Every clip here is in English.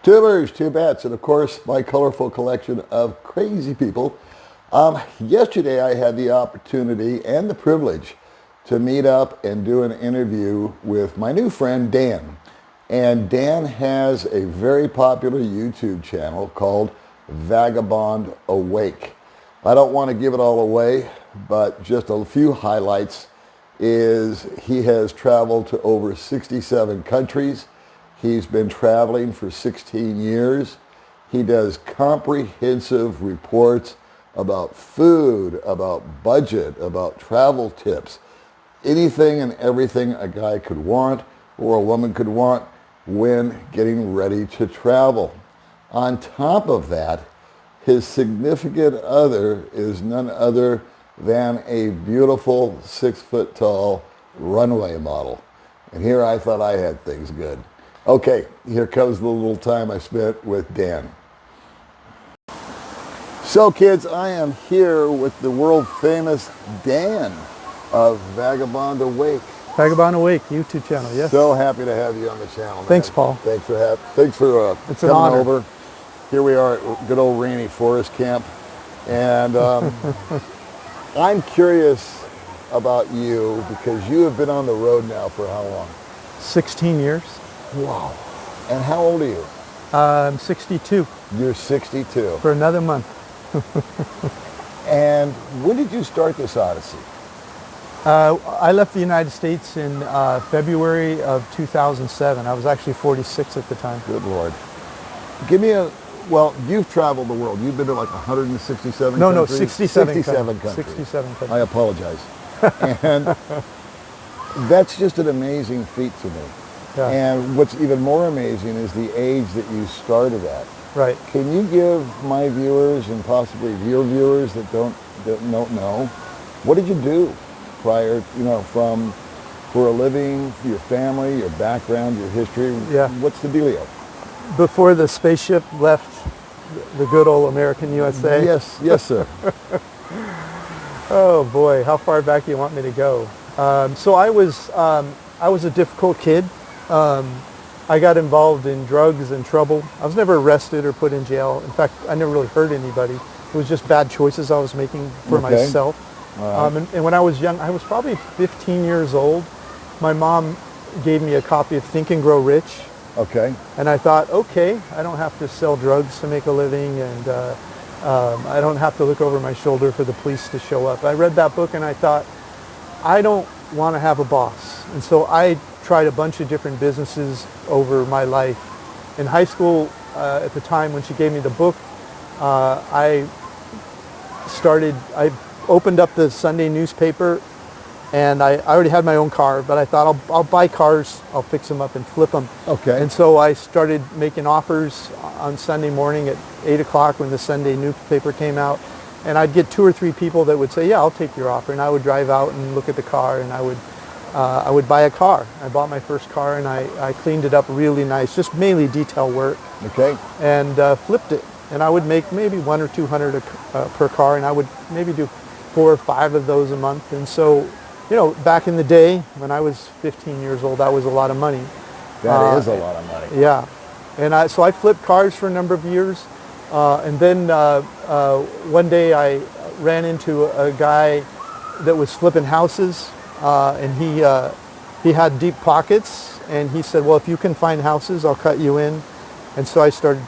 Tubers, two bats, and of course my colorful collection of crazy people. Yesterday I had the opportunity and the privilege to meet up and do an interview with my new friend Dan. And Dan has a very popular YouTube channel called Vagabond Awake. I don't want to give it all away, but just a few highlights is he has traveled to over 67 countries. He's been traveling for 16 years. He does comprehensive reports about food, about budget, about travel tips, anything and everything a guy could want or a woman could want when getting ready to travel. On top of that, his significant other is none other than a beautiful 6-foot-tall runway model. And here I thought I had things good. Okay, here comes the little time I spent with Dan. So kids, I am here with the world famous Dan of Vagabond Awake. Vagabond Awake YouTube channel, yes. So happy to have you on the channel, man. Thanks, Paul. Thanks for it's an coming honor. over. Here we are at good old rainy forest camp. And I'm curious about you because you have been on the road now for how long? 16 years. Wow. And how old are you? I'm 62. You're 62. For another month. And when did you start this odyssey? I left the United States in February of 2007. I was actually 46 at the time. Good Lord. Give me well, you've traveled the world. You've been to like 167 No, countries? 67 countries. 67 countries. I apologize. And that's just an amazing feat to me. Yeah. And what's even more amazing is the age that you started at. Right. Can you give my viewers and possibly your viewers that don't know, what did you do prior, for a living, your family, your background, your history? Yeah. What's the dealio? Before the spaceship left the good old American USA? Yes, sir. Oh boy, how far back do you want me to go? So I was a difficult kid. I got involved in drugs and trouble. I was never arrested or put in jail. In fact, I never really hurt anybody. It was just bad choices I was making for myself. Right. And when I was young, I was probably 15 years old. My mom gave me a copy of Think and Grow Rich. Okay. And I thought, okay, I don't have to sell drugs to make a living, and I don't have to look over my shoulder for the police to show up. I read that book and I thought, I don't want to have a boss. And so I tried a bunch of different businesses over my life. In high school, at the time when she gave me the book, I opened up the Sunday newspaper, and I already had my own car, but I thought I'll buy cars, I'll fix them up and flip them. Okay. And so I started making offers on Sunday morning at 8 o'clock when the Sunday newspaper came out, and I'd get 2 or 3 people that would say, yeah, I'll take your offer, and I would drive out and look at the car, and I would buy a car. I bought my first car, and I cleaned it up really nice, just mainly detail work. Okay. And flipped it, and I would make maybe 100 or 200 per car, and I would maybe do 4 or 5 of those a month. And so, back in the day when I was 15 years old, that was a lot of money. That is a lot of money. Yeah. And so I flipped cars for a number of years. And then one day I ran into a guy that was flipping houses, and he had deep pockets, and he said, well, if you can find houses, I'll cut you in. And so I started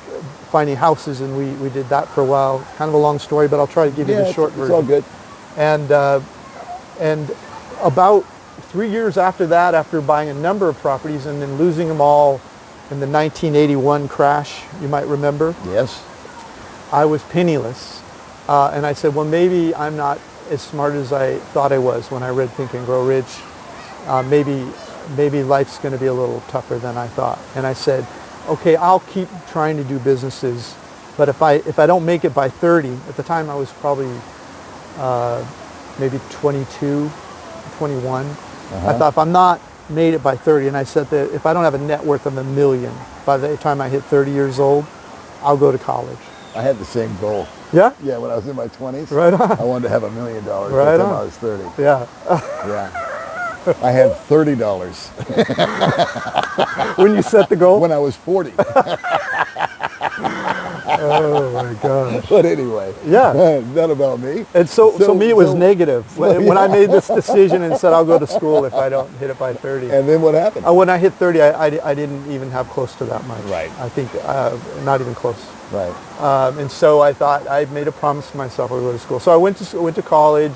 finding houses, and we did that for a while. Kind of a long story, but I'll try to give you the short version. It's all good. And about 3 years after that, after buying a number of properties and then losing them all in the 1981 crash, you might remember. Yes. I was penniless. And I said, well, maybe I'm not as smart as I thought I was when I read Think and Grow Rich. Maybe life's going to be a little tougher than I thought. And I said, okay, I'll keep trying to do businesses, but if I don't make it by 30, at the time I was probably maybe 22, 21. I thought if I'm not made it by 30, and I said that if I don't have a net worth of $1 million by the time I hit 30 years old, I'll go to college. I had the same goal. Yeah? Yeah, when I was in my 20s. Right on. I wanted to have $1 million by the Right time on. I was 30. Yeah. Yeah. I had $30 When you set the goal? when I was 40. Oh my gosh. But anyway, Yeah. not about me. And so me, it was negative. When I made this decision and said I'll go to school if I don't hit it by 30. And then what happened? When I hit 30, I didn't even have close to that much. Right. I think not even close. Right. And so I thought I made a promise to myself I would go to school. So I went to college,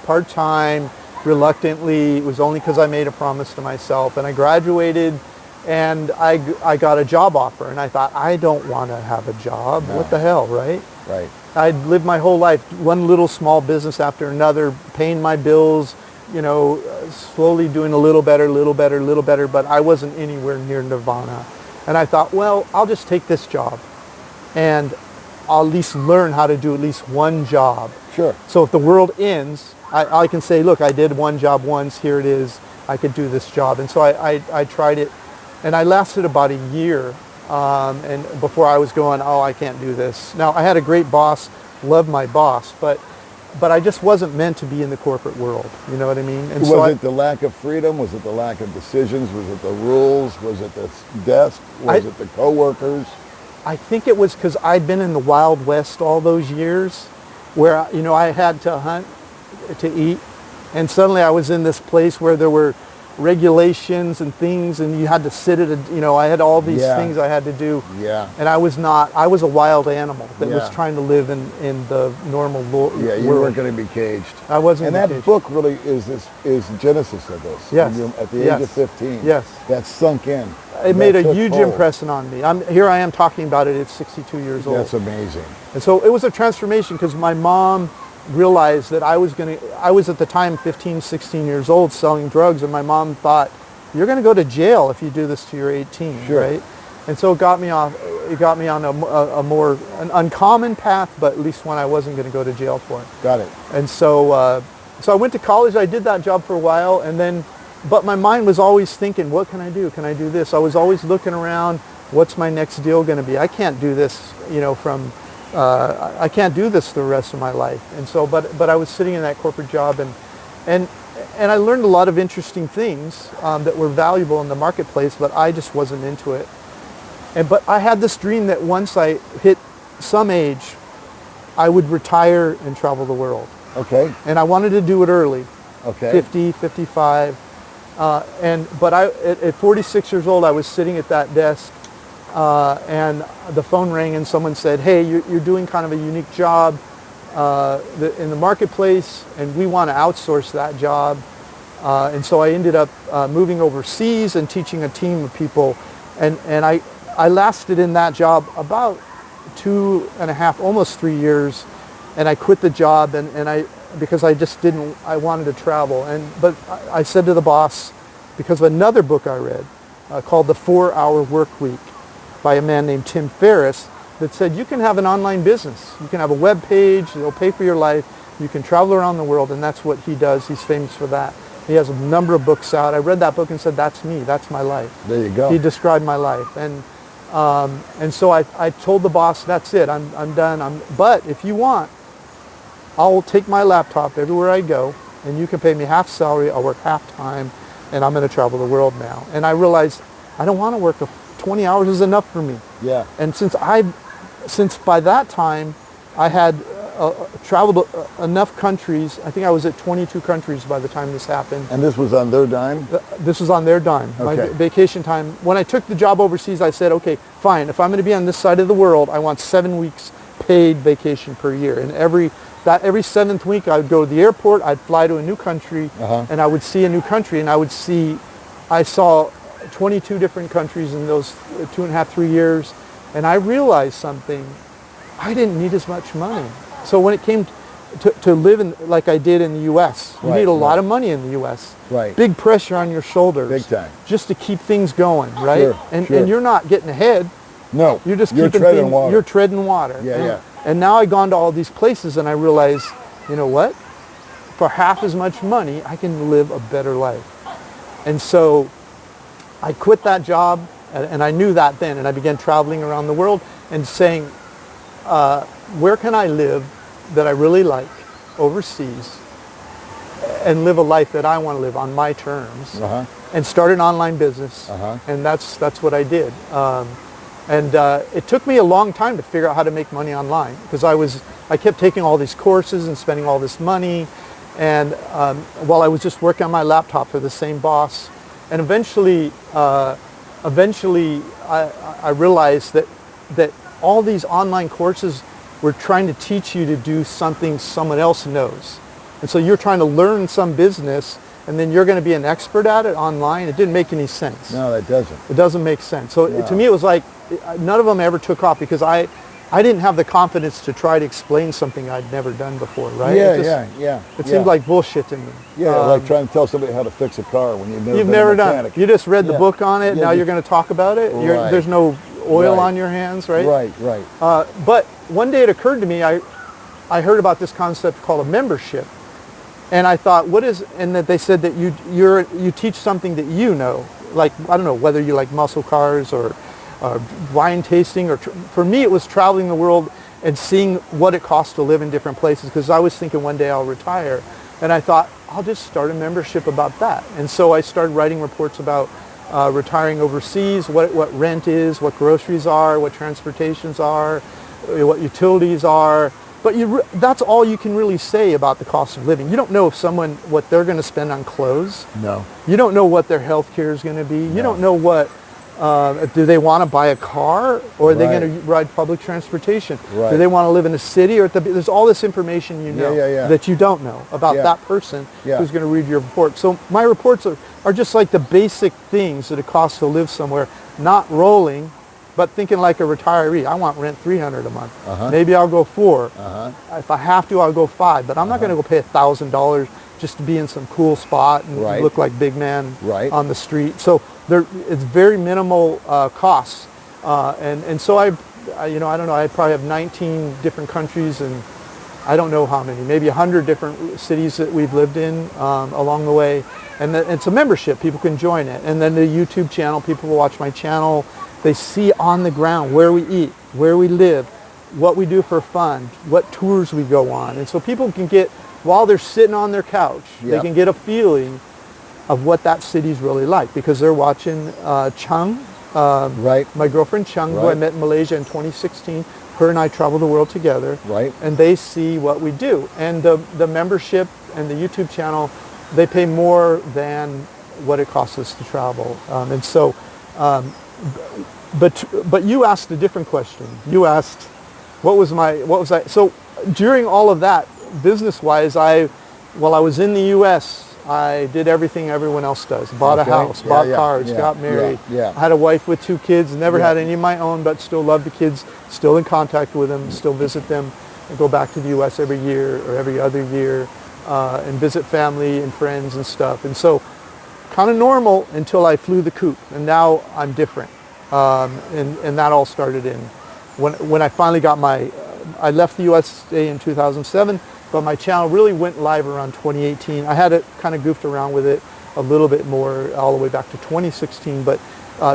part-time, reluctantly. It was only because I made a promise to myself. And I graduated, and I got a job offer. And I thought, I don't want to have a job. No. What the hell, right? Right. I'd lived my whole life, one little small business after another, paying my bills, slowly doing a little better, but I wasn't anywhere near nirvana. And I thought, well, I'll just take this job, and I'll at least learn how to do at least one job. Sure. So if the world ends, I can say, look, I did one job once, here it is, I could do this job. And so I tried it, and I lasted about a year. And before I was going, oh, I can't do this. Now, I had a great boss, loved my boss, but I just wasn't meant to be in the corporate world. You know what I mean? And was it the lack of freedom? Was it the lack of decisions? Was it the rules? Was it the desk? Was it the coworkers? I think it was because I'd been in the Wild West all those years where, I had to hunt to eat. And suddenly I was in this place where there were regulations and things, and you had to sit at I had all these things I had to do. Yeah. And I was a wild animal that was trying to live in the normal world. Yeah, you weren't going to be caged. I wasn't. And that book really is genesis of this. Yes. At the age of 15. Yes. That sunk in. It made a huge impression on me. Here I am talking about it at 62 years old. That's amazing. And so it was a transformation because my mom realized that I was at the time 15, 16 years old selling drugs, and my mom thought, you're going to go to jail if you do this till you're 18, sure. Right? And so it got me on an uncommon path, but at least one I wasn't going to go to jail for. Got it. And so I went to college. I did that job for a while, but my mind was always thinking, what can I do? Can I do this? I was always looking around, what's my next deal going to be? I can't do this, I can't do this the rest of my life. And so, but I was sitting in that corporate job, and I learned a lot of interesting things that were valuable in the marketplace, but I just wasn't into it. But I had this dream that once I hit some age, I would retire and travel the world. Okay. And I wanted to do it early. Okay. 50, 55. But at 46 years old, I was sitting at that desk, and the phone rang, and someone said, hey, you're doing kind of a unique job in the marketplace, and we want to outsource that job. And so I ended up moving overseas and teaching a team of people. And I lasted in that job about 2.5, almost 3 years. And I quit the job because I wanted to travel. But I said to the boss, because of another book I read called The 4-Hour Work Week by a man named Tim Ferriss, that said you can have an online business. You can have a web page, it'll pay for your life. You can travel around the world, and that's what he does. He's famous for that. He has a number of books out. I read that book and said, that's me, that's my life. There you go. He described my life. And so I told the boss, that's it, I'm done. But if you want, I'll take my laptop everywhere I go, and you can pay me half salary, I'll work half time, and I'm going to travel the world now. And I realized I don't want to work 20 hours is enough for me. Yeah. And since by that time I had traveled enough countries, I think I was at 22 countries by the time this happened. And this was on their dime? This was on their dime, my vacation time. When I took the job overseas, I said, okay, fine, if I'm going to be on this side of the world, I want 7 weeks paid vacation per year. And every 7th week I would go to the airport, I'd fly to a new country, and I would see a new country, and I saw 22 different countries in those 2.5, 3 years, and I realized something. I didn't need as much money. So when it came to live like I did in the U.S., you need a lot of money in the U.S. Right. Big pressure on your shoulders. Big time. Just to keep things going, right? Sure, and you're not getting ahead. No. You're just keeping treading water. You're treading water. Yeah. And now I've gone to all these places, and I realize, you know what? For half as much money, I can live a better life. And so I quit that job, and I knew that then, and I began traveling around the world and saying, where can I live that I really like overseas and live a life that I want to live on my terms, and start an online business. And that's what I did. And it took me a long time to figure out how to make money online because I kept taking all these courses and spending all this money, and while I was just working on my laptop for the same boss, and eventually I realized that all these online courses were trying to teach you to do something someone else knows, and so you're trying to learn some business, and then you're going to be an expert at it online. It didn't make any sense. No, that doesn't. It doesn't make sense. So No. to me, it was like none of them ever took off because I didn't have the confidence to try to explain something I'd never done before, right? Yeah. It seemed like bullshit to me. Yeah, like trying to tell somebody how to fix a car when you've You've been never a done mechanic. it. You just read the Yeah. book on it. Yeah, Now you're going to talk about it. Right. There's no oil Right. on your hands, right? Right. But one day it occurred to me, I heard about this concept called a membership. And I thought, and that they said that you teach something that you know, like, I don't know, whether you like muscle cars or wine tasting, or for me it was traveling the world and seeing what it costs to live in different places, because I was thinking one day I'll retire. And I thought, I'll just start a membership about that. And so I started writing reports about retiring overseas, what rent is, what groceries are, what transportations are, what utilities are. But that's all you can really say about the cost of living. You don't know what they're going to spend on clothes. No. You don't know what their health care is going to be. You don't know what, do they want to buy a car, or are they going to ride public transportation? Right. Do they want to live in a city, or there's all this information that you don't know about that person who's going to read your report. So my reports are just like the basic things that it costs to live somewhere, not rolling, but thinking like a retiree. I want rent $300 a month. Maybe I'll go $4. If I have to, I'll go $5. But I'm not going to go pay $1,000 just to be in some cool spot and look like big man on the street. So it's very minimal costs. And so I don't know. I probably have 19 different countries, and I don't know how many. Maybe 100 different cities that we've lived in along the way. And it's a membership. People can join it. And then the YouTube channel. People will watch my channel. They see on the ground where we eat, where we live, what we do for fun, what tours we go on. And so people can get, while they're sitting on their couch, they can get a feeling of what that city's really like, because they're watching Chung, my girlfriend Chung, who I met in Malaysia in 2016. Her and I travel the world together. And they see what we do. And the membership and the YouTube channel, they pay more than what it costs us to travel. But you asked a different question. You asked, so during all of that, business-wise, while I was in the U.S., I did everything everyone else does. Bought a house, bought cars, got married. I had a wife with 2 kids, never had any of my own, but still love the kids, still in contact with them, still visit them, and go back to the U.S. every year or every other year, and visit family and friends and stuff. And so kind of normal until I flew the coop, and now I'm different. And that all started when I finally got I left the USA in 2007, but my channel really went live around 2018. I had it kind of goofed around with it a little bit more all the way back to 2016, but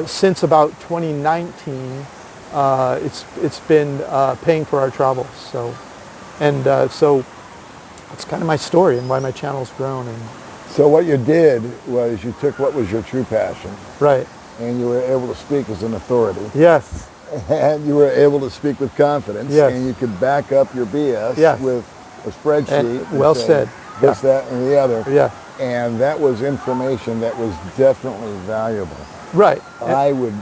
since about 2019, it's been paying for our travels. So that's kind of my story and why my channel's grown. And so what you did was you took what was your true passion. And you were able to speak as an authority. Yes. And you were able to speak with confidence. Yes. And you could back up your BS with a spreadsheet. And well said. This, that, and the other. Yeah. And that was information that was definitely valuable. I would,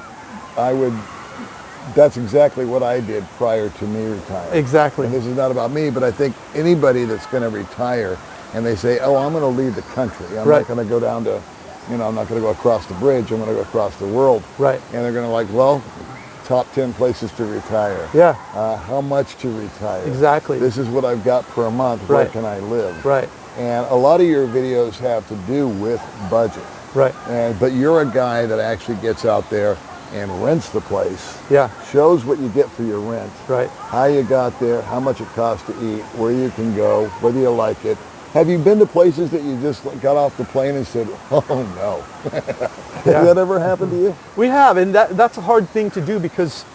that's exactly what I did prior to me retiring. Exactly. And this is not about me, but I think anybody that's going to retire and they say, oh, I'm going to leave the country. I'm not going to go down to, I'm not going to go across the bridge. I'm going to go across the world. And they're going to like, well, top 10 places to retire. How much to retire? Exactly. This is what I've got per month. Where can I live? And a lot of your videos have to do with budget. But you're a guy that actually gets out there and rents the place. Shows what you get for your rent. How you got there, how much it costs to eat, where you can go, whether you like it. Have you been to places that you just got off the plane and said, oh no? Has that ever happened to you? We have, and that's a hard thing to do because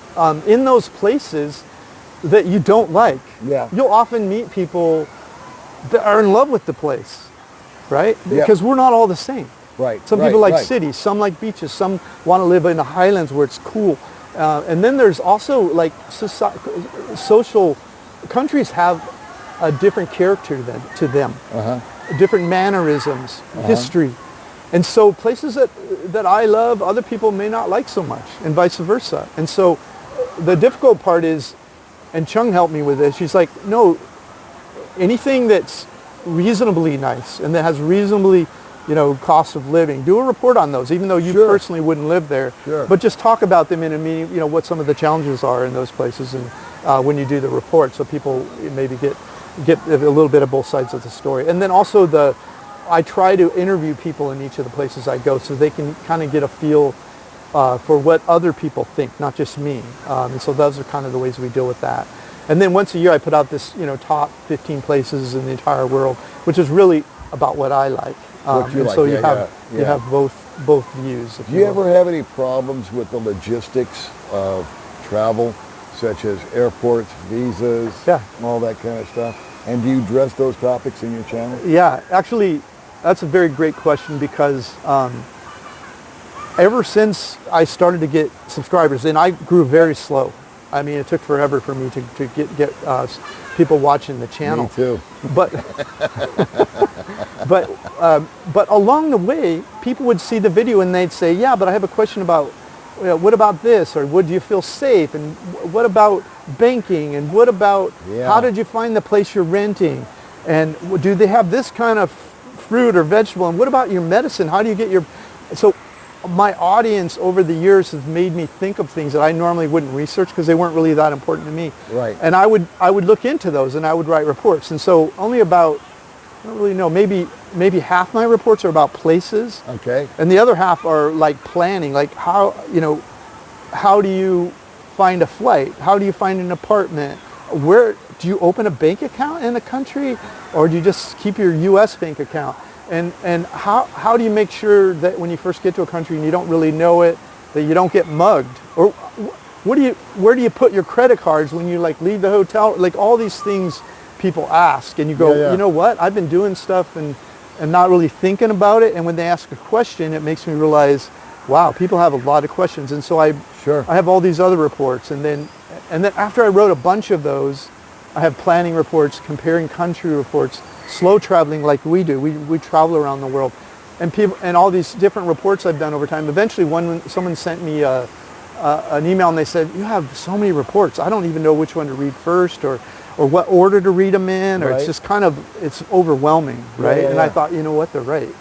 in those places that you don't like, you'll often meet people that are in love with the place, because we're not all the same. Some people like cities, some like beaches, some want to live in the highlands where it's cool. And then there's also like social countries have a different character to them, different mannerisms, history. And so places that I love, other people may not like so much, and vice versa. And so the difficult part is, and Chung helped me with this, she's like, no, anything that's reasonably nice and that has reasonably, cost of living, do a report on those, even though you personally wouldn't live there. But just talk about them in a meeting, what some of the challenges are in those places, and when you do the report, so people maybe get a little bit of both sides of the story. And then also I try to interview people in each of the places I go, so they can kind of get a feel for what other people think, not just me. And so those are kind of the ways we deal with that. And then once a year I put out this, top 15 places in the entire world, which is really about what I like. So you have both views. Do you ever have any problems with the logistics of travel, such as airports, visas, all that kind of stuff? And do you address those topics in your channel? Yeah, actually, that's a very great question, because ever since I started to get subscribers, and I grew very slow. I mean, it took forever for me to get people watching the channel. Me too. But but along the way, people would see the video and they'd say, yeah, but I have a question about, what about this? Or would you feel safe? And what about banking? And what about, how did you find the place you're renting? And do they have this kind of fruit or vegetable? And what about your medicine? How do you get your... So my audience over the years has made me think of things that I normally wouldn't research because they weren't really that important to me. Right. And I would look into those and I would write reports. And so only about, I don't really know, maybe half my reports are about places. Okay. And the other half are like planning, like how do you find a flight? How do you find an apartment? Where do you open a bank account in a country, or do you just keep your U.S. bank account? And how do you make sure that when you first get to a country and you don't really know it, that you don't get mugged? Or where do you put your credit cards when you leave the hotel? Like all these things people ask, and you go, you know what? I've been doing stuff and not really thinking about it. And when they ask a question, it makes me realize, wow, people have a lot of questions. And so I have all these other reports, and then after I wrote a bunch of those, I have planning reports, comparing country reports, slow traveling like we do. We travel around the world, and all these different reports I've done over time. Eventually, someone sent me an email and they said, you have so many reports, I don't even know which one to read first, or what order to read them in, or it's just it's overwhelming, right? And I thought, you know what, they're right.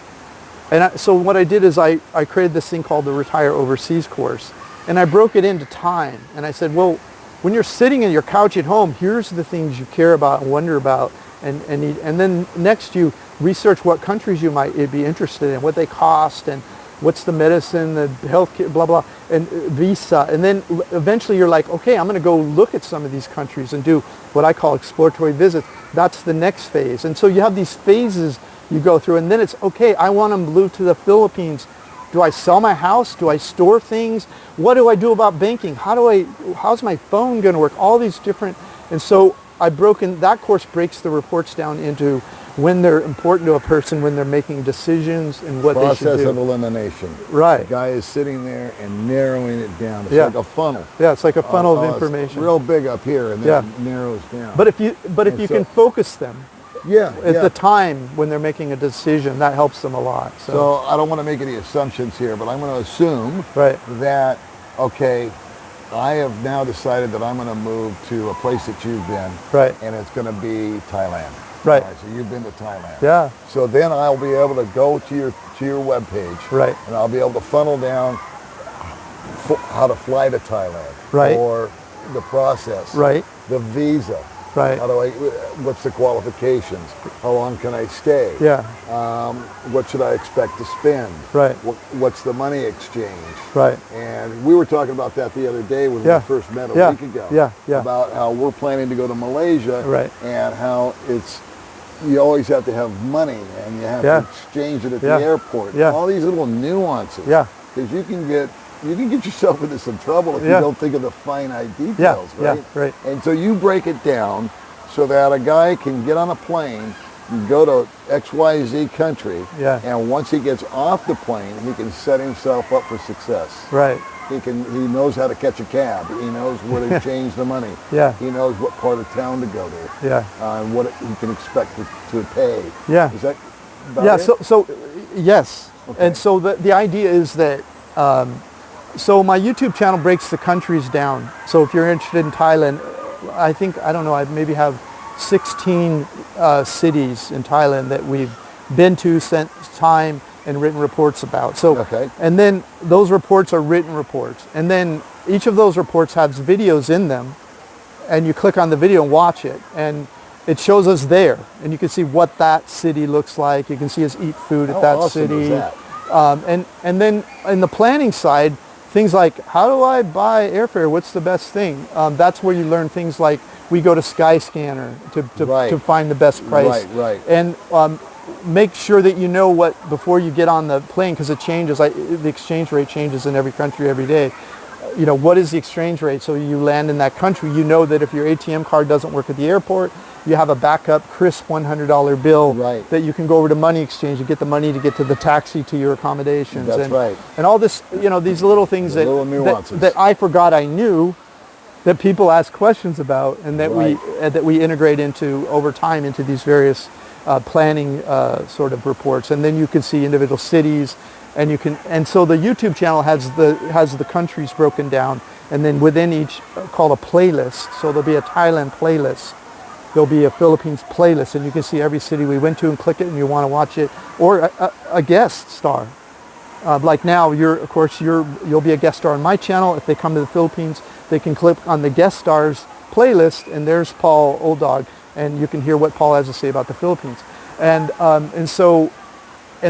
And so what I did is I created this thing called the Retire Overseas course, and I broke it into time. And I said, well, when you're sitting in your couch at home, here's the things you care about and wonder about, and then next you research what countries you might be interested in, what they cost, and what's the medicine, the health care, blah, blah, and visa. And then eventually you're like, okay, I'm going to go look at some of these countries and do what I call exploratory visits. That's the next phase. And so you have these phases you go through, and then it's, okay, I want to move to the Philippines. Do I sell my house? Do I store things? What do I do about banking? How's my phone going to work? All these different, and so that course breaks the reports down into when they're important to a person, when they're making decisions, and what they should do. Process of elimination. Right. The guy is sitting there and narrowing it down. It's like a funnel. Yeah, it's like a funnel of information. It's real big up here, and then it narrows down. But if you can focus them, at the time when they're making a decision, that helps them a lot. So I don't want to make any assumptions here, but I'm going to assume that, okay, I have now decided that I'm going to move to a place that you've been, and it's going to be Thailand. Right. So you've been to Thailand. Yeah. So then I'll be able to go to your webpage, and I'll be able to funnel down how to fly to Thailand, or the process, the visa. Right. What's the qualifications? How long can I stay? Yeah. What should I expect to spend? Right. What's the money exchange? Right. And we were talking about that the other day when we first met a week ago. Yeah. About how we're planning to go to Malaysia. Right. And how you always have to have money, and you have to exchange it at the airport. Yeah. All these little nuances. Yeah. Because you can get yourself into some trouble if you don't think of the finite details, right? Yeah, right. And so you break it down so that a guy can get on a plane and go to XYZ country, and once he gets off the plane, he can set himself up for success. Right. He knows how to catch a cab. He knows where to change the money. Yeah. He knows what part of town to go to. Yeah. And what he can expect to pay. Yeah. Is that about Yeah. it? So yes. Okay. And so the idea is that so my YouTube channel breaks the countries down. So if you're interested in Thailand, I don't know, I maybe have 16 cities in Thailand that we've been to, spent time and written reports about. So, Okay. and then those reports are written reports. And then each of those reports has videos in them, and you click on the video and watch it. And it shows us there, and you can see what that city looks like. You can see us eat food at How that awesome city. is that? And then in the planning side, things like, how do I buy airfare? What's the best thing? That's where you learn things like, we go to Skyscanner to find the best price. Right. And make sure that you know what, before you get on the plane, because it changes, the exchange rate changes in every country every day. You know, what is the exchange rate? So you land in that country, you know that if your ATM card doesn't work at the airport, you have a backup crisp $100 bill that you can go over to money exchange and get the money to get to the taxi to your accommodations. That's right. And all this, you know, these little things little nuances. that I forgot I knew, that people ask questions about, and that we integrate into over time into these various planning sort of reports. And then you can see individual cities, and so the YouTube channel has the countries broken down, and then within each called a playlist. So there'll be a Thailand playlist, there'll be a Philippines playlist, and you can see every city we went to and click it and you want to watch it, or a guest star. Like now, you'll be a guest star on my channel. If they come to the Philippines, they can click on the guest stars playlist, and there's Paul Old Dog, and you can hear what Paul has to say about the Philippines. And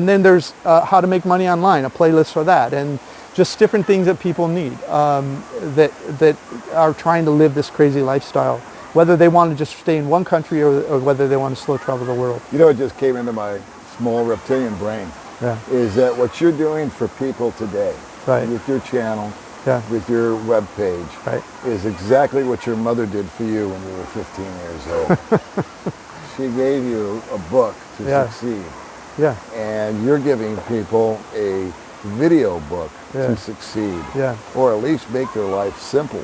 then there's how to make money online, a playlist for that, and just different things that people need that are trying to live this crazy lifestyle, whether they want to just stay in one country or whether they want to slow travel the world. You know, it just came into my small reptilian brain. Yeah. Is that what you're doing for people today, with your channel, with your web page, is exactly what your mother did for you when you were 15 years old. She gave you a book to succeed. Yeah. And you're giving people a video book to succeed, or at least make their life simple,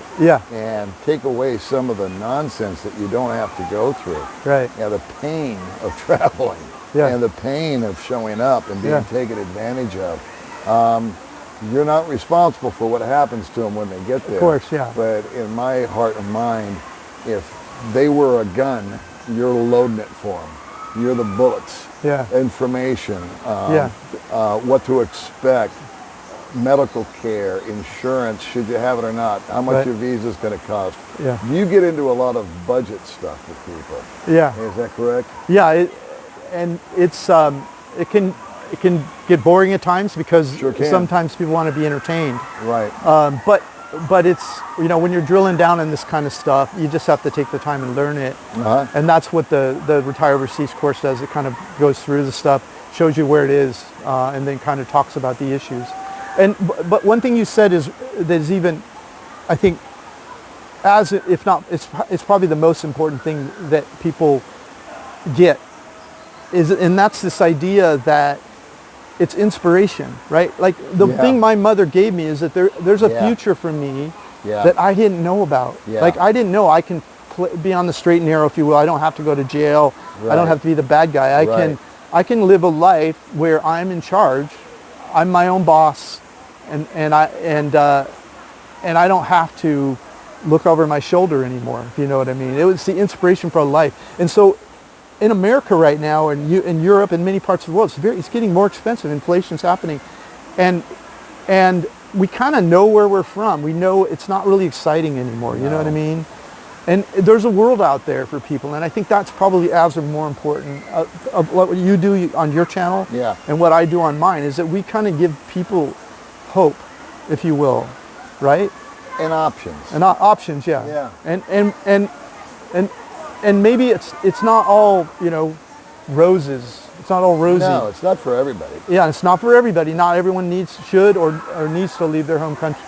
and take away some of the nonsense that you don't have to go through. Right. Yeah, the pain of traveling, and the pain of showing up and being taken advantage of. You're not responsible for what happens to them when they get there. Of course, yeah. But in my heart and mind, if they were a gun, you're loading it for them. You're the bullets. Information, what to expect, medical care, insurance, should you have it or not, how much your visa is going to cost. You get into a lot of budget stuff with people. Is that correct? And it's it can get boring at times, because sometimes people want to be entertained. But it's, you know, when you're drilling down in this kind of stuff, you just have to take the time and learn it. And that's what the Retire Overseas course does. It kind of goes through the stuff, shows you where it is, and then kind of talks about the issues. But one thing you said is even, I think, if not, it's probably the most important thing that people get, and that's this idea that it's inspiration, right? Like the thing my mother gave me is that there's a future for me that I didn't know about. Like I didn't know I can be on the straight and narrow, if you will. I don't have to go to jail. I don't have to be the bad guy. I can live a life where I'm in charge. I'm my own boss, and I don't have to look over my shoulder anymore, if you know what I mean. It was the inspiration for a life. And so in America right now, and in Europe and many parts of the world, it's getting more expensive. Inflation's happening, and we kind of know where we're from. We know it's not really exciting anymore. You know what I mean? And there's a world out there for people, and I think that's probably as or more important of what you do on your channel, and what I do on mine, is that we kind of give people hope, if you will, right? And options. And options, And maybe it's not all, you know, roses. It's not all rosy. No, it's not for everybody. Yeah, it's not for everybody. Not everyone needs to leave their home country.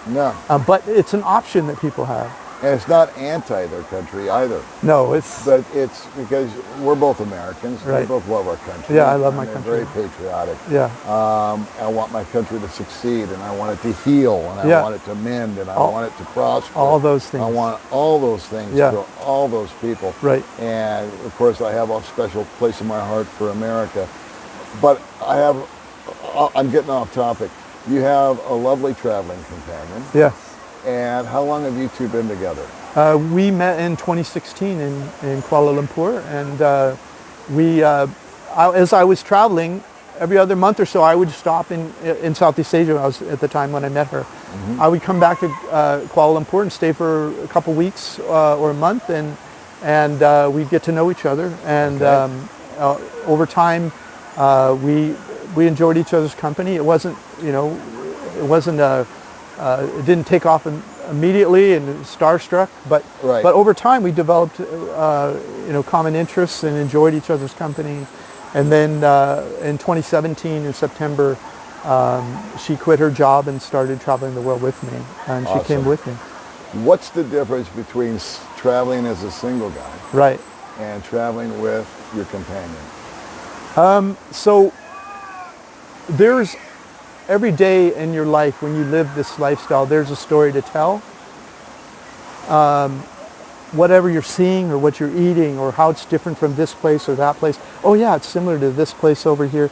No. But it's an option that people have. And it's not anti their country either. No, it's But it's because we're both Americans. Right. We both love our country. Yeah, I love and my they're country. Very patriotic. Yeah. I want my country to succeed, and I want it to heal, and I Yeah. want it to mend, and I All- want it to prosper. all those things. I want all those things Yeah. for all those people. Right. And of course, I have a special place in my heart for America. But I'm getting off topic. You have a lovely traveling companion. Yes. And how long have you two been together? We met in 2016 in Kuala Lumpur, and as I was traveling, every other month or so, I would stop in Southeast Asia. I was at the time when I met her. Mm-hmm. I would come back to Kuala Lumpur and stay for a couple weeks or a month, and we'd get to know each other. And Okay. over time, we enjoyed each other's company. It wasn't, it didn't take off immediately and starstruck, but Right. but over time we developed common interests and enjoyed each other's company. And then in 2017 in September, she quit her job and started traveling the world with me, and she came Awesome. with me. What's the difference between traveling as a single guy Right. and traveling with your companion? So there's every day in your life when you live this lifestyle, there's a story to tell. Whatever you're seeing or what you're eating or how it's different from this place or that place. Oh yeah, it's similar to this place over here.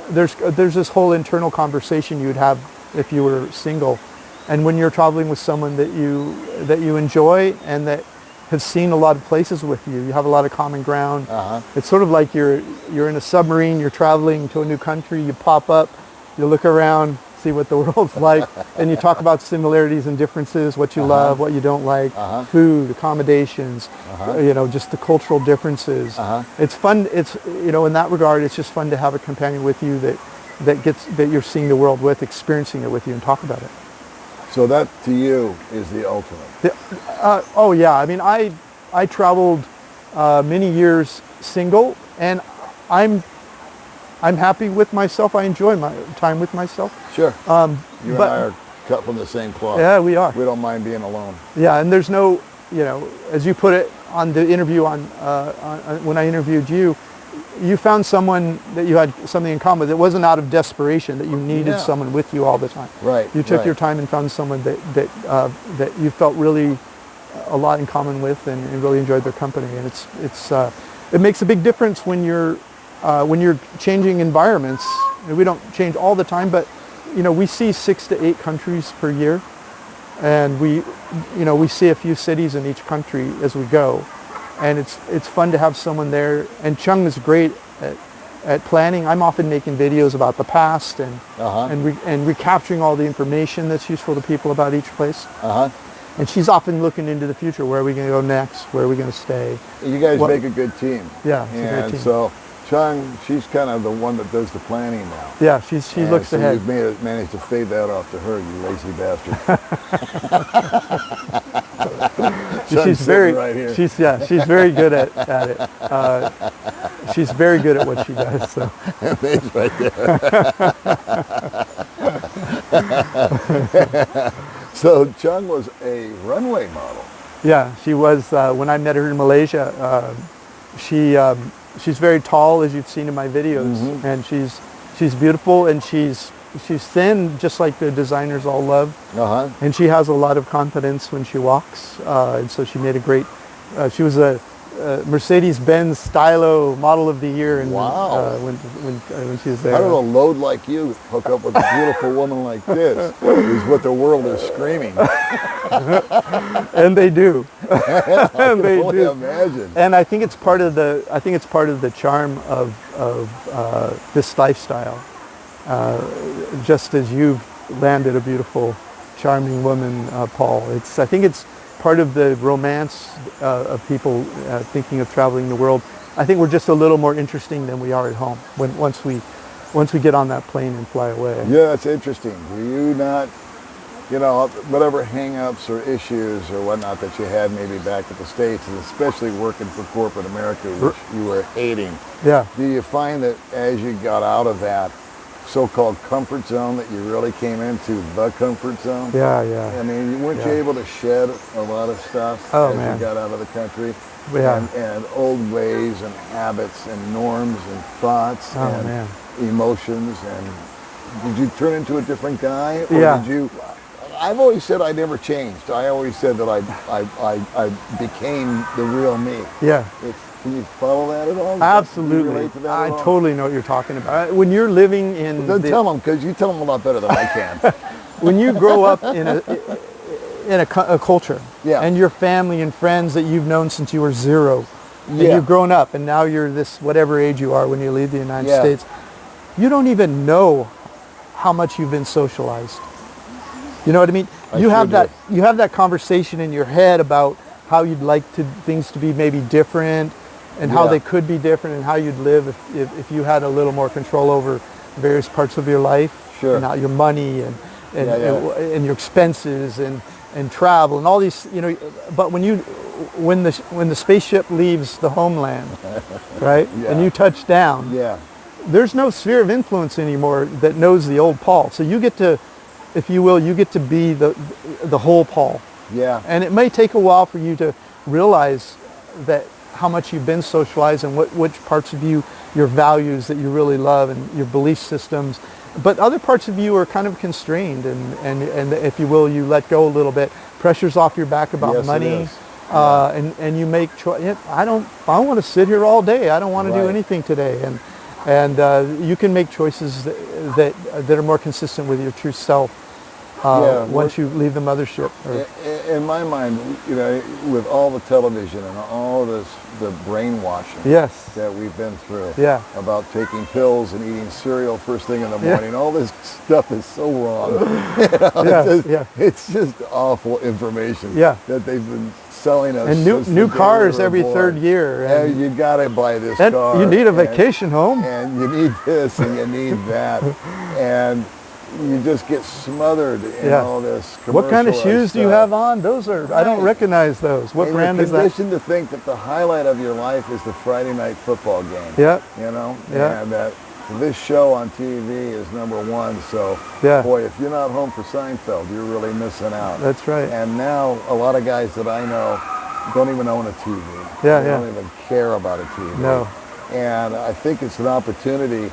There's this whole internal conversation you'd have if you were single. And when you're traveling with someone that you enjoy and that has seen a lot of places with you, you have a lot of common ground. Uh-huh. It's sort of like you're in a submarine, you're traveling to a new country, you pop up, you look around, see what the world's like, and you talk about similarities and differences, what you love, what you don't like, food, accommodations, just the cultural differences. It's fun. It's, in that regard, it's just fun to have a companion with you that you're seeing the world with, experiencing it with you, and talk about it. So that to you is the ultimate. Oh yeah, I mean, I traveled many years single, and I'm happy with myself. I enjoy my time with myself. Sure. You and but- I are cut from the same cloth. Yeah, we are. We don't mind being alone. Yeah, and there's no, as you put it on the interview on when I interviewed you, you found someone that you had something in common with. It wasn't out of desperation that you needed Yeah. someone with you all the time. Right. You took right. your time and found someone that you felt really a lot in common with and really enjoyed their company. And it makes a big difference when you're changing environments. We don't change all the time, but we see 6 to 8 countries per year, and we see a few cities in each country as we go, and it's fun to have someone there. And Chung is great at planning. I'm often making videos about the past and recapturing all the information that's useful to people about each place. And she's often looking into the future. Where are we going to go next? Where are we going to stay? You guys make a good team. Yeah, it's a great And team. so Chung, she's kind of the one that does the planning now. Yeah, she And looks so ahead. You've managed to fade that off to her, you lazy bastard. Chung's She's sitting very right here. she's very good at it. She's very good at what she does. So He's right there. So Chung was a runway model. yeah, she was when I met her in Malaysia. She's very tall, as you've seen in my videos, and she's beautiful, and she's thin, just like the designers all love. And she has a lot of confidence when she walks, and so she made a great. She was a Mercedes-Benz Stylo Model of the Year, and Wow. when she was there. How did a load like you hook up with a beautiful woman like this? Is what the world is screaming. And they do. I can They only do. imagine. And I think it's part of the charm of this lifestyle. Just as you've landed a beautiful, charming woman, Paul. I think it's part of the romance of people thinking of traveling the world. I think we're just a little more interesting than we are at home once we get on that plane and fly away. Yeah, it's interesting. Do you not, whatever hang-ups or issues or whatnot that you had maybe back at the States, and especially working for corporate America, which you were hating, Yeah. do you find that as you got out of that, so-called comfort zone that you really came into the comfort zone. Yeah, yeah. I mean, weren't you Yeah. able to shed a lot of stuff Oh, as man. you got out of the country? Yeah. And old ways and habits and norms and thoughts Oh, and man. emotions. And did you turn into a different guy? Or Yeah. did you? I've always said I never changed. I always said that I became the real me. Yeah. Can you follow that at all? Can you Absolutely. relate to that I at all? totally know what you're talking about. When you're living in Then tell them, because you tell them a lot better than I can. when you grow up in a culture, Yeah. and your family and friends that you've known since you were 0, and Yeah. you've grown up, and now you're this whatever age you are when you leave the United Yeah. States, you don't even know how much you've been socialized. You know what I mean? I You sure have that do. you have that conversation in your head about how you'd like things to be maybe different, and how Yeah. they could be different, and how you'd live if you had a little more control over various parts of your life, Sure. and your money Yeah, yeah. and your expenses and travel and all these, but when the spaceship leaves the homeland, right, Yeah. and you touch down, Yeah. there's no sphere of influence anymore that knows the old Paul. So you get to, if you will, you get to be the whole Paul. Yeah. And it may take a while for you to realize that how much you've been socialized, and which parts of you, your values that you really love, and your belief systems. But other parts of you are kind of constrained, and if you will, you let go a little bit. Pressure's off your back about Yes, it money. is. Yeah. And you make choice. I don't want to sit here all day. I don't want to do Right. anything today. And you can make choices that are more consistent with your true self once you leave the mothership. In my mind, with all the television and all of the brainwashing Yes. that we've been through Yeah. about taking pills and eating cereal first thing in the morning, all this stuff is so wrong. It's just awful information Yeah. that they've been selling us. And since the new day cars we were every born. third year. And you got to buy this And car. you need a and- vacation home. And you need this and you need that. And you just get smothered in Yeah. all this What kind of commercialized shoes do you stuff. have on? Those are, I don't Right. recognize those. What And brand you're is that? conditioned to think that the highlight of your life is the Friday night football game. Yeah. Yeah. And that this show on TV is number one. So, Yeah. boy, if you're not home for Seinfeld, you're really missing out. That's right. And now a lot of guys that I know don't even own a TV. Yeah, They yeah. don't even care about a TV. No. And I think it's an opportunity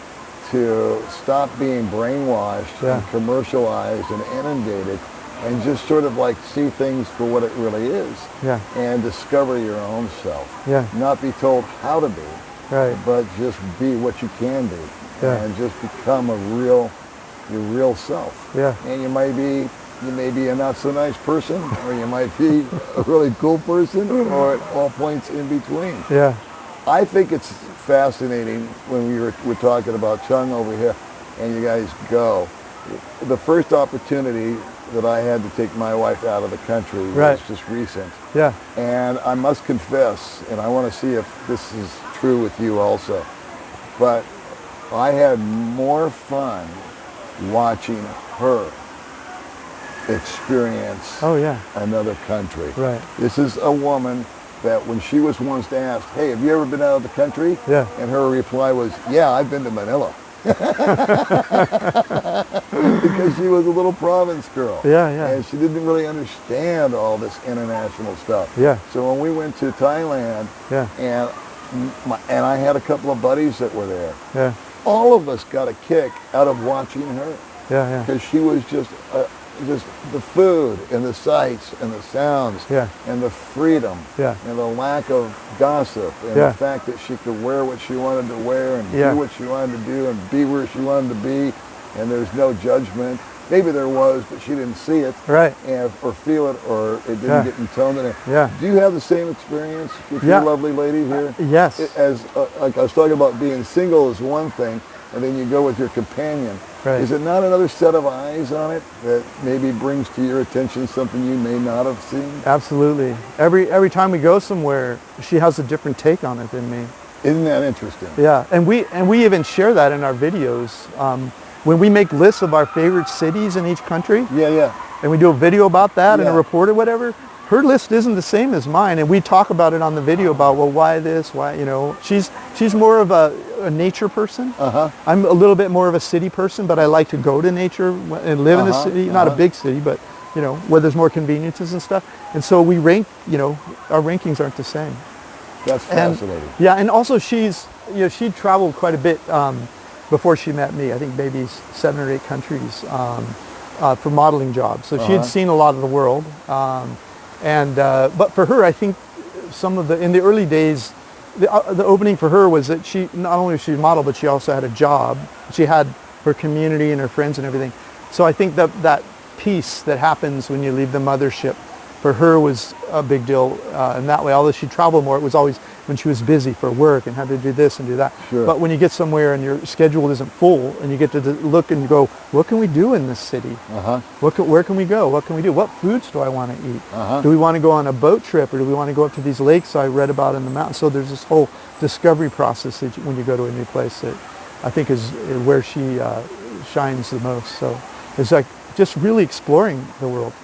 to stop being brainwashed Yeah. and commercialized and inundated, and just sort of like see things for what it really is. Yeah. And discover your own self. Yeah. Not be told how to be, Right. but just be what you can be. Yeah. And just become your real self. Yeah. And you may be a not so nice person, or you might be a really cool person, or at all points in between. Yeah. I think it's fascinating when we're talking about Chung over here, and you guys go. The first opportunity that I had to take my wife out of the country was Right. just recent. Yeah. And I must confess, and I want to see if this is true with you also, but I had more fun watching her experience Oh, yeah. another country. Right. This is a woman that when she was once asked, hey, have you ever been out of the country? Yeah. And her reply was, yeah, I've been to Manila. Because she was a little province girl. Yeah, yeah. And she didn't really understand all this international stuff. Yeah. So when we went to Thailand, Yeah. and I had a couple of buddies that were there, Yeah. all of us got a kick out of watching her. Yeah. Yeah. Because she was just the food and the sights and the sounds Yeah. and the freedom Yeah. and the lack of gossip and Yeah. the fact that she could wear what she wanted to wear and Yeah. do what she wanted to do and be where she wanted to be, and there's no judgment. Maybe there was, but she didn't see it, Right. or feel it, or it didn't Yeah. get intoned in it. Yeah. Do you have the same experience with Yeah. your lovely lady here? Yes. Like I was talking about, being single is one thing, and then you go with your companion. Right. Is it not another set of eyes on it that maybe brings to your attention something you may not have seen? Absolutely. Every time we go somewhere, she has a different take on it than me. Isn't that interesting? Yeah, and we even share that in our videos. When we make lists of our favorite cities in each country, Yeah, yeah. and we do a video about that and a Yeah. report or whatever, her list isn't the same as mine, and we talk about it on the video about, well, why this, why, you know, she's more of a nature person. I'm a little bit more of a city person, but I like to go to nature and live in a city, not a big city, but, you know, where there's more conveniences and stuff. And so we rank, you know, our rankings aren't the same. That's fascinating. Yeah, and also she's, you know, she traveled quite a bit before she met me. I think maybe 7 or 8 countries for modeling jobs. So she had seen a lot of the world. But for her, I think in the early days, the opening for her was that she, not only was she a model, but she also had a job. She had her community and her friends and everything. So I think that piece that happens when you leave the mothership, for her was a big deal in that way. Although she traveled more, it was always when she was busy for work and had to do this and do that. Sure. But when you get somewhere and your schedule isn't full and you get to look and go, what can we do in this city? Where can we go? What can we do? What foods do I want to eat? Do we want to go on a boat trip, or do we want to go up to these lakes I read about in the mountains? So there's this whole discovery process that when you go to a new place that I think is where she shines the most. So it's like just really exploring the world.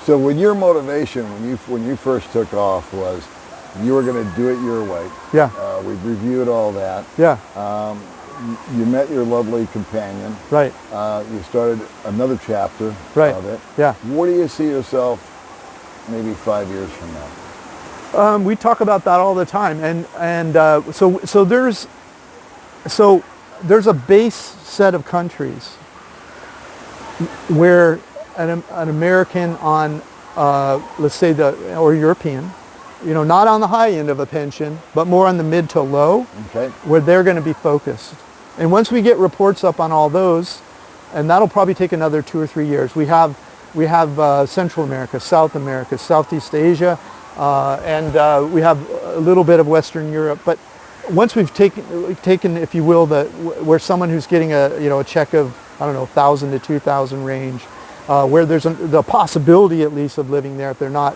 So when your motivation, when you first took off, was you were going to do it your way. Yeah. We've reviewed all that. Yeah. You met your lovely companion. Right. You started another chapter of it. Yeah. Where do you see yourself maybe 5 years from now? We talk about that all the time, and so there's a base set of countries where an American on, let's say or European, you know, not on the high end of a pension, but more on the mid to low, where they're going to be focused. And once we get reports up on all those, and that'll probably take another 2 or 3 years. We have Central America, South America, Southeast Asia, and we have a little bit of Western Europe. But once we've taken, if you will, where someone who's getting a check of, I don't know, 1,000 to 2,000 range, where there's the possibility at least of living there if they're not,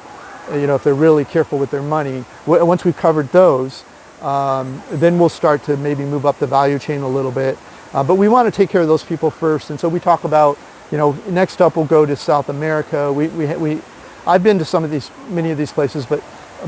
you know, if they're really careful with their money. Once we've covered those, then we'll start to maybe move up the value chain a little bit. But we want to take care of those people first. And so we talk about, you know, next up we'll go to South America. I've been to many of these places, but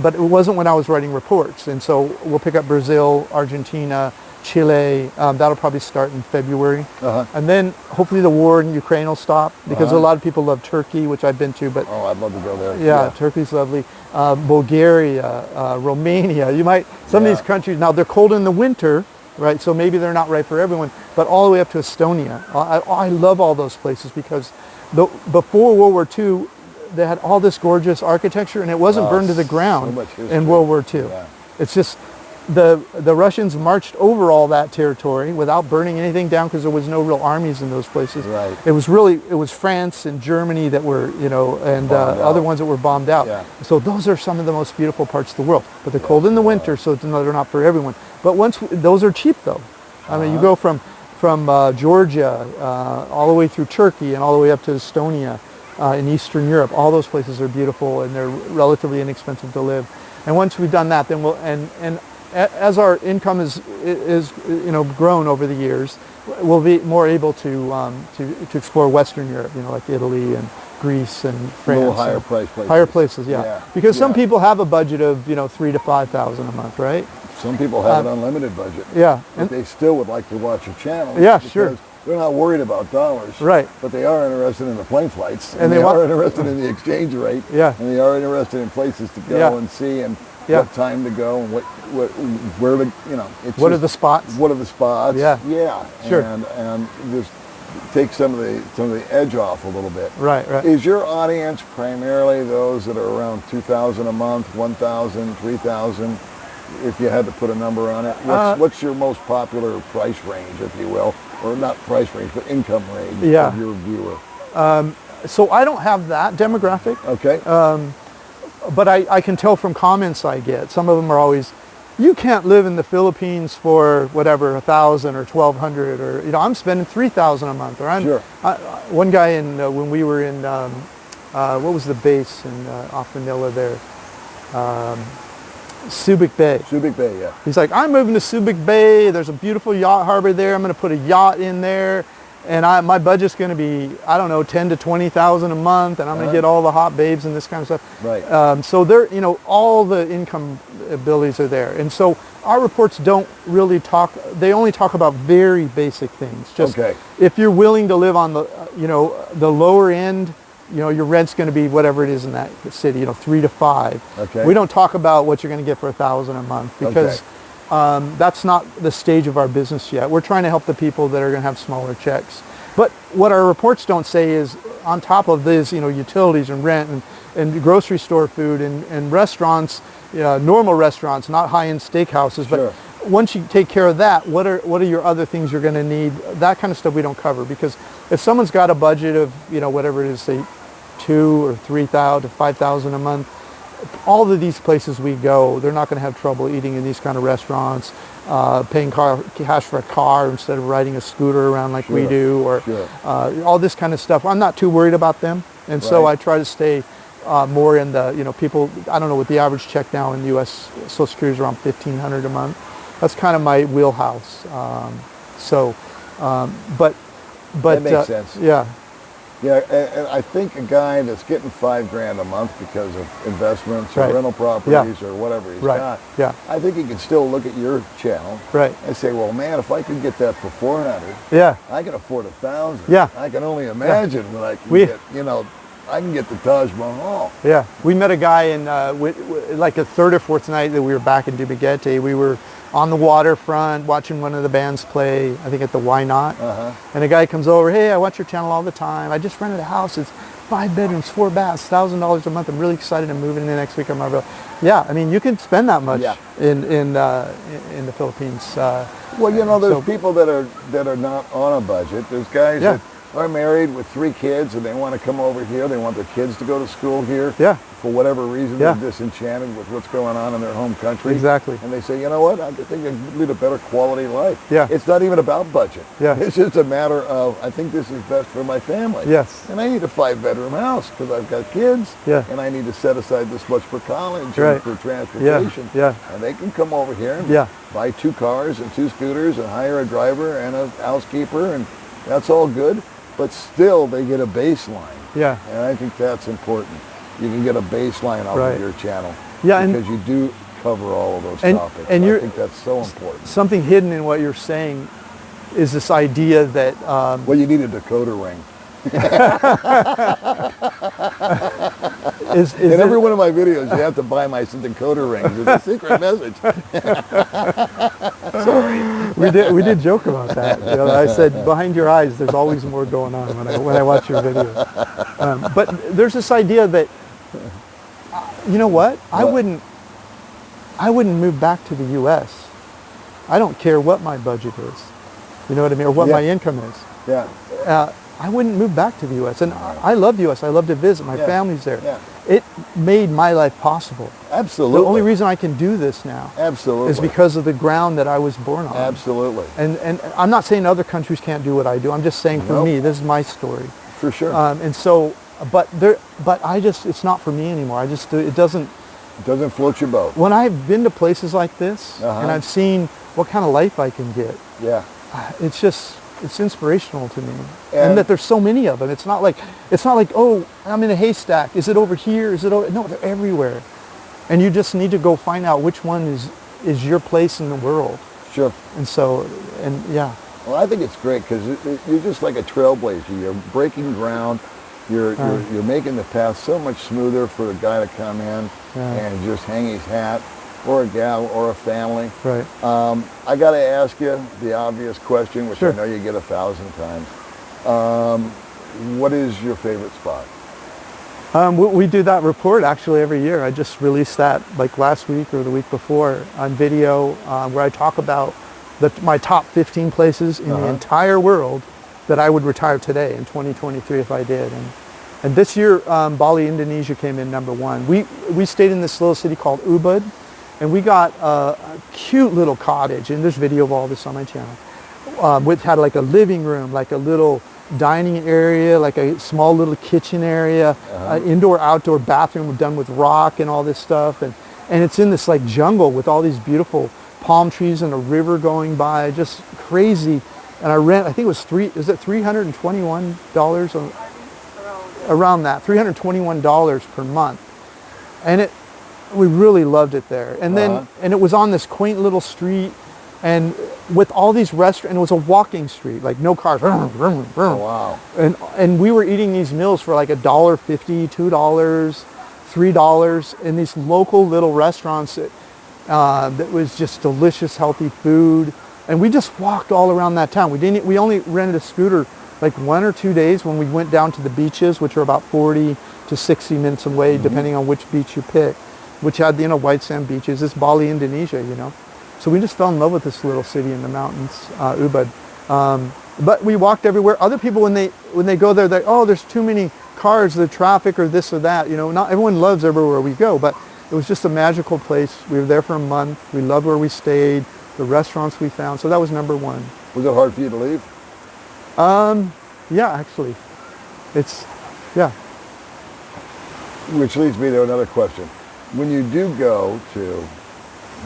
it wasn't when I was writing reports. And so we'll pick up Brazil, Argentina, Chile. That'll probably start in February. And then hopefully the war in Ukraine will stop, because a lot of people love Turkey, which I've been to. But I'd love to go there. Yeah, Turkey's lovely. Bulgaria, Romania. Some of these countries, now they're cold in the winter, right? So maybe they're not right for everyone, but all the way up to Estonia. I love all those places because before World War II, they had all this gorgeous architecture, and it wasn't burned to the ground in World War II. Yeah. It's just the Russians marched over all that territory without burning anything down, because there was no real armies in those places. Right. It was France and Germany that were, you know, and other ones that were bombed out. Yeah. So those are some of the most beautiful parts of the world. But they're cold in the winter, so they're not for everyone. But those are cheap though. I mean, you go from Georgia all the way through Turkey and all the way up to Estonia in Eastern Europe. All those places are beautiful, and they're relatively inexpensive to live. And once we've done that, then we'll and as our income is you know, grown over the years, we'll be more able to explore Western Europe, you know, like Italy and Greece and France. A little higher price places. Higher places, yeah. Because some people have a budget of, you know, $3,000 to $5,000 a month, right? Some people have an unlimited budget. Yeah. But they still would like to watch your channel. Yeah, sure. They're not worried about dollars. Right. But they are interested in the plane flights. And they are interested in the exchange rate. Yeah. And they are interested in places to go and see, and what time to go, and where to, you know. What are the spots? What are the spots? Yeah. Yeah. Sure. And just take some of the edge off a little bit. Right. Is your audience primarily those that are around $2,000 a month, $1,000, $3,000? If you had to put a number on it, what's your most popular price range, if you will, or not price range, but income range of your viewer? So I don't have that demographic. Okay. But I can tell from comments I get. Some of them are always, you can't live in the Philippines for whatever, 1,000 or 1,200, or, you know, I'm spending 3,000 a month. Or one guy when we were in what was the base in off Manila there? Subic Bay. Subic Bay, yeah. He's like, I'm moving to Subic Bay. There's a beautiful yacht harbor there. I'm going to put a yacht in there. my budget's going to be, I don't know, 10 to 20,000 a month, and I'm going to get all the hot babes and this kind of stuff. Right. So there, all the income abilities are there, and so our reports don't really talk. They only talk about very basic things. Just if you're willing to live on the, the lower end, your rent's going to be whatever it is in that city, 3 to 5. Okay. We don't talk about what you're going to get for $1,000 a month because. That's not the stage of our business yet. We're trying to help the people that are going to have smaller checks. But what our reports don't say is, on top of this, utilities and rent and grocery store food and restaurants, normal restaurants, not high-end steakhouses. But once you take care of that, what are your other things you're going to need? That kind of stuff we don't cover, because if someone's got a budget of whatever it is, say $2,000 or $3,000 to $5,000 a month. All of these places we go, they're not going to have trouble eating in these kind of restaurants, paying cash for a car instead of riding a scooter around like we do, or all this kind of stuff. I'm not too worried about them, and so I try to stay more in the, people, I don't know what the average check now in the U.S. Social Security is, around $1,500 a month. That's kind of my wheelhouse. But that makes sense. Yeah. Yeah, and I think a guy that's getting $5,000 a month because of investments or rental properties or whatever he's got, I think he can still look at your channel and say, well, man, if I could get that for $400, I can afford $1,000. Yeah. I can only imagine what I can get. I can get the Taj Mahal. Yeah, we met a guy in like a third or fourth night that we were back in Dumaguete. We were on the waterfront watching one of the bands play, I think at the Why Not. And a guy comes over, hey, I watch your channel all the time. I just rented a house. It's 5 bedrooms, 4 baths, $1,000 a month. I'm really excited to move in the next week on Marvel. Yeah, I mean, you can spend that much in the Philippines. Well, there's people that are not on a budget. There's guys that are married with 3 kids and they want to come over here. They want their kids to go to school here. For whatever reason, they're disenchanted with what's going on in their home country. Exactly. And they say, you know what, I think I can lead a better quality life. Yeah. It's not even about budget. Yeah. It's just a matter of, I think this is best for my family. Yes. And I need a 5-bedroom house because I've got kids. Yeah. And I need to set aside this much for college and for transportation. Yeah. And they can come over here and buy 2 cars and 2 scooters and hire a driver and a housekeeper, and that's all good. But still, they get a baseline. Yeah. And I think that's important. You can get a baseline off of your channel. Yeah, because you do cover all of those topics. And I think that's so important. Something hidden in what you're saying is this idea that... well, you need a decoder ring. In every one of my videos, you have to buy my decoder ring. It's a secret message. Sorry. We did joke about that. I said, behind your eyes, there's always more going on when I watch your videos. But there's this idea that, you know what? I wouldn't move back to the U.S. I don't care what my budget is. You know what I mean? Or what my income is. Yeah. I wouldn't move back to the U.S. And I love the U.S. I love to visit. My family's there. Yeah. It made my life possible. Absolutely. The only reason I can do this now is because of the ground that I was born on. Absolutely. And I'm not saying other countries can't do what I do. I'm just saying for me, this is my story. For sure. And so, but it's not for me anymore. It doesn't float your boat. When I've been to places like this and I've seen what kind of life I can get, it's inspirational to me, and that there's so many of them. It's not like, oh, I'm in a haystack. Is it over here? Is it over? No, they're everywhere, and you just need to go find out which one is your place in the world. Sure. And so, Well, I think it's great because you're just like a trailblazer. You're breaking ground. You're making the path so much smoother for a guy to come in and just hang his hat, or a gal, or a family. Right. I got to ask you the obvious question, which I know you get 1,000 times. What is your favorite spot? We do that report actually every year. I just released that like last week or the week before on video, where I talk about my top 15 places in the entire world that I would retire today in 2023 if I did. And this year, Bali, Indonesia came in #1. We stayed in this little city called Ubud. And we got a cute little cottage, and there's video of all this on my channel. It had like a living room, like a little dining area, like a small little kitchen area, indoor-outdoor bathroom done with rock and all this stuff. And it's in this like jungle with all these beautiful palm trees and a river going by, just crazy. and I think it was $321 around that, $321 per month, and we really loved it there. And then and it was on this quaint little street, and with all these restaurants, and it was a walking street, like no cars. Oh, wow. And we were eating these meals for like $1.50, $2, $3 in these local little restaurants that was just delicious, healthy food. And we just walked all around that town. We only rented a scooter like 1 or 2 days when we went down to the beaches, which are about 40 to 60 minutes away, depending on which beach you pick, which had, white sand beaches. It's Bali, Indonesia, So we just fell in love with this little city in the mountains, Ubud. But we walked everywhere. Other people, when they go there, there's too many cars, the traffic or this or that. Not everyone loves everywhere we go, but it was just a magical place. We were there for a month. We loved where we stayed, the restaurants we found. So that was number one. Was it hard for you to leave? Yeah, actually. Yeah. Which leads me to another question. When you do go to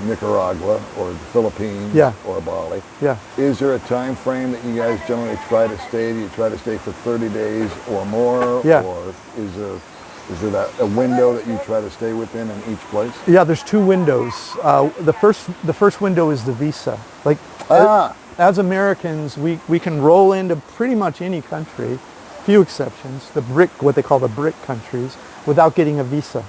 Nicaragua or the Philippines or Bali, is there a time frame that you guys generally try to stay? Do you try to stay for 30 days or more? Yeah. Or is there a window that you try to stay within in each place? Yeah, there's two windows. The first window is the visa. As Americans, we can roll into pretty much any country, few exceptions, what they call the BRIC countries, without getting a visa.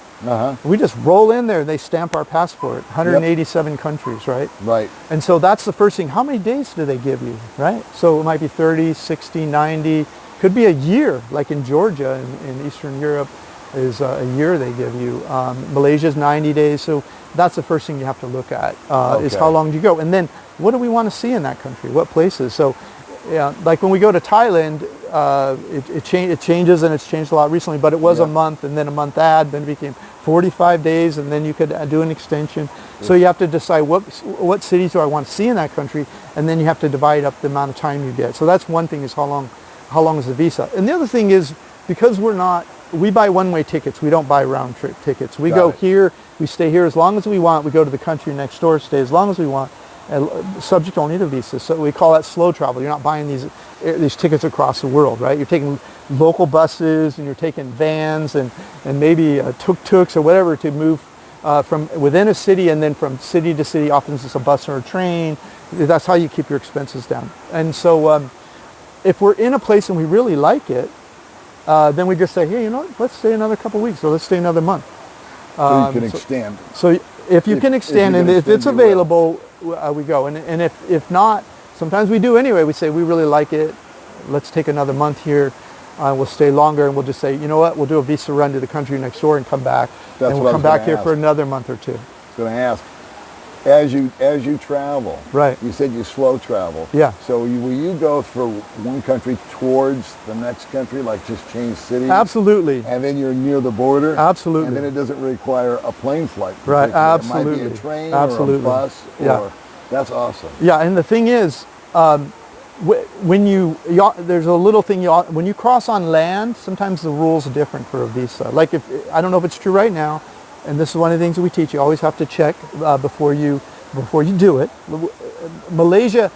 We just roll in there, they stamp our passport, 187 countries, right? Right. And so that's the first thing. How many days do they give you, right? So it might be 30, 60, 90, could be a year, like in Georgia in Eastern Europe is a year they give you. Malaysia's 90 days, so that's the first thing you have to look at, is how long do you go? And then what do we want to see in that country? What places? So like when we go to Thailand, it changes, and it's changed a lot recently, but it was a month and then a month then it became 45 days, and then you could do an extension. So you have to decide what cities do I want to see in that country, and then you have to divide up the amount of time you get. So that's one thing, is how long is the visa. And the other thing is, because we buy one-way tickets, we don't buy round-trip tickets. We go here, we stay here as long as we want, we go to the country next door, stay as long as we want, subject only to visa. So we call that slow travel. You're not buying these tickets across the world, right? You're taking local buses, and you're taking vans and maybe tuk-tuks or whatever to move from within a city, and then from city to city, often it's a bus or a train. That's how you keep your expenses down. And so if we're in a place and we really like it, then we just say, hey, let's stay another couple weeks, or let's stay another month. So you can extend. So if you can extend, and if it's available, we go. And if not, sometimes we do anyway. We say, we really like it, let's take another month here. We'll stay longer, and we'll just say, you know what, we'll do a visa run to the country next door and come back. And we'll come back here for another month or two. I was going to ask, as you travel, right? You said you slow travel. Yeah. So will you go from one country towards the next country, like just change cities? Absolutely. And then you're near the border? Absolutely. And then it doesn't require a plane flight? Right, absolutely. It might be a train or a bus. That's awesome. Yeah, and the thing is, there's a little thing, when you cross on land, sometimes the rules are different for a visa. Like I don't know if it's true right now, and this is one of the things that we teach. You always have to check before you do it. Malaysia,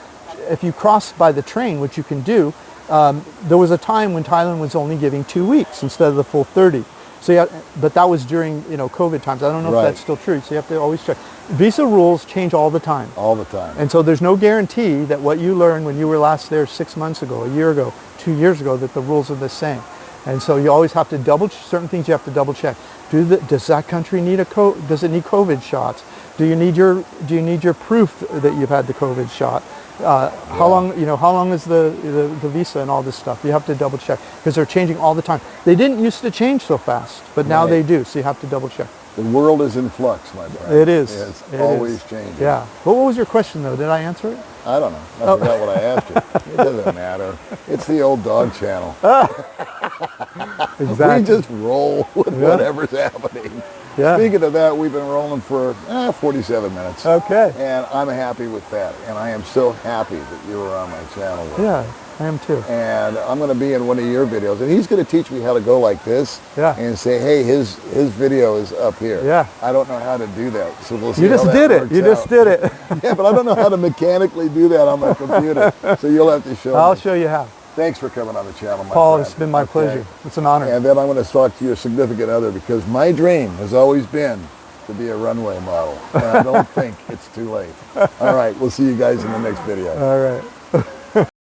if you cross by the train, which you can do, there was a time when Thailand was only giving 2 weeks instead of the full 30. So but that was during COVID times. I don't know if that's still true. So you have to always check. Visa rules change all the time. All the time. And so there's no guarantee that what you learned when you were last there 6 months ago, a year ago, 2 years ago, that the rules are the same. And so you always have to certain things you have to double check. Does that country need does it need COVID shots? Do you need your proof that you've had the COVID shot? How long is the visa and all this stuff? You have to double check, because they're changing all the time. They didn't used to change so fast, but now they do. So you have to double check. The world is in flux, my friend. It is. It's always changing. Yeah. What was your question, though? Did I answer it? I don't know. I forgot what I asked you. It doesn't matter. It's the old dog channel. Exactly. We just roll with whatever's happening. Yeah. Speaking of that, we've been rolling for 47 minutes. Okay. And I'm happy with that. And I am so happy that you were on my channel. Yeah, I am too. And I'm going to be in one of your videos. And he's going to teach me how to go like this. Yeah. And say, hey, his video is up here. Yeah. I don't know how to do that. So we'll see. You just did it. You just did it. Yeah, but I don't know how to mechanically do that on my computer. So you'll have to show me. I'll show you how. Thanks for coming on the channel, my Paul, friend. it's been my pleasure. It's an honor. And then I'm going to talk to your significant other, because my dream has always been to be a runway model. And I don't think it's too late. All right, we'll see you guys in the next video. All right.